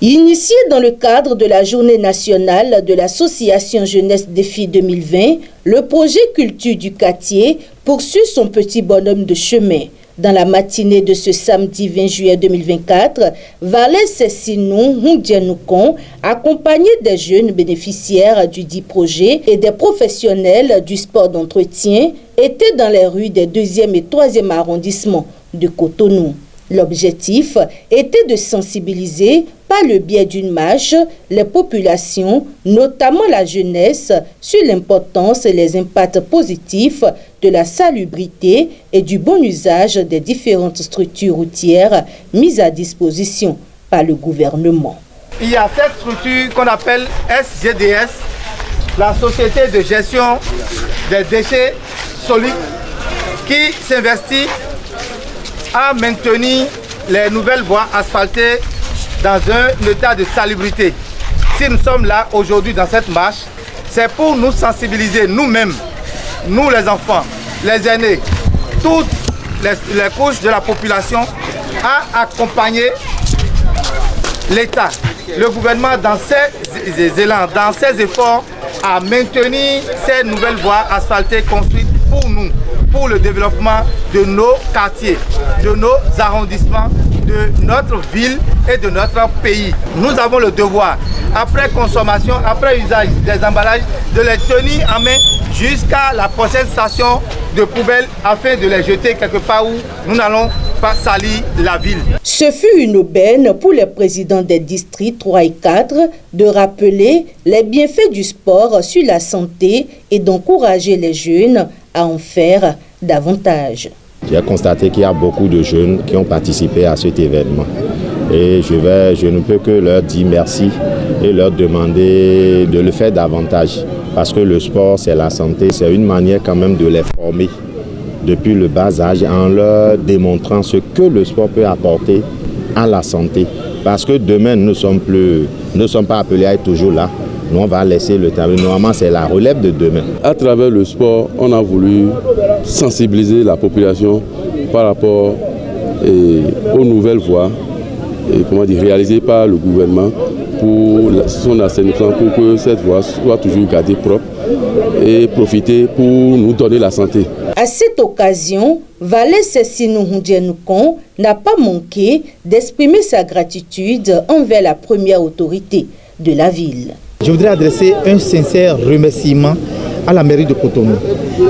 Initié dans le cadre de la Journée nationale de l'Association Jeunesse Défi 2020, le projet Culture du quartier poursuit son petit bonhomme de chemin. Dans la matinée de ce samedi 20 juillet 2024, Valais Sessinou Hundianoukon, accompagné des jeunes bénéficiaires du dit projet et des professionnels du sport d'entretien, était dans les rues des 2e et 3e arrondissements de Cotonou. L'objectif était de sensibiliser, par le biais d'une marche, les populations, notamment la jeunesse, sur l'importance et les impacts positifs de la salubrité et du bon usage des différentes structures routières mises à disposition par le gouvernement. Il y a cette structure qu'on appelle SGDS, la Société de gestion des déchets solides, qui s'investit à maintenir les nouvelles voies asphaltées dans un état de salubrité. Si nous sommes là aujourd'hui dans cette marche, c'est pour nous sensibiliser nous-mêmes, nous les enfants, les aînés, toutes les couches de la population à accompagner l'État, le gouvernement dans ses élans, dans ses efforts à maintenir ces nouvelles voies asphaltées construites pour nous, pour le développement de nos quartiers, de nos arrondissements, de notre ville et de notre pays. Nous avons le devoir, après consommation, après usage des emballages, de les tenir en main jusqu'à la prochaine station de poubelle afin de les jeter quelque part où nous n'allons pas salir la ville. Ce fut une aubaine pour les présidents des districts 3 et 4 de rappeler les bienfaits du sport sur la santé et d'encourager les jeunes à en faire davantage. J'ai constaté qu'il y a beaucoup de jeunes qui ont participé à cet événement. Et je ne peux que leur dire merci et leur demander de le faire davantage. Parce que le sport, c'est la santé, c'est une manière quand même de les former depuis le bas âge en leur démontrant ce que le sport peut apporter à la santé. Parce que demain, nous ne sommes pas appelés à être toujours là. Nous, on va laisser le tableau. Normalement, c'est la relève de demain. À travers le sport, on a voulu sensibiliser la population par rapport aux nouvelles voies réalisées par le gouvernement pour son assainissement, pour que cette voie soit toujours gardée propre et profiter pour nous donner la santé. À cette occasion, Valais Sessinou Hundianoukon n'a pas manqué d'exprimer sa gratitude envers la première autorité de la ville. Je voudrais adresser un sincère remerciement à la mairie de Cotonou.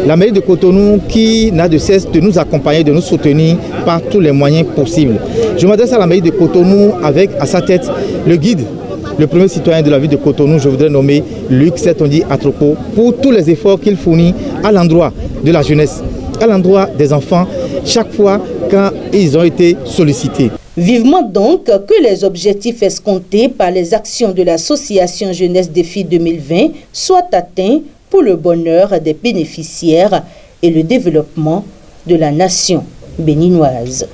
La mairie de Cotonou qui n'a de cesse de nous accompagner, de nous soutenir par tous les moyens possibles. Je m'adresse à la mairie de Cotonou avec à sa tête le guide, le premier citoyen de la ville de Cotonou, je voudrais nommer Luc Setondi Atropo, pour tous les efforts qu'il fournit à l'endroit de la jeunesse, à l'endroit des enfants, chaque fois quand ils ont été sollicités. Vivement donc que les objectifs escomptés par les actions de l'Association Jeunesse Défi 2020 soient atteints pour le bonheur des bénéficiaires et le développement de la nation béninoise.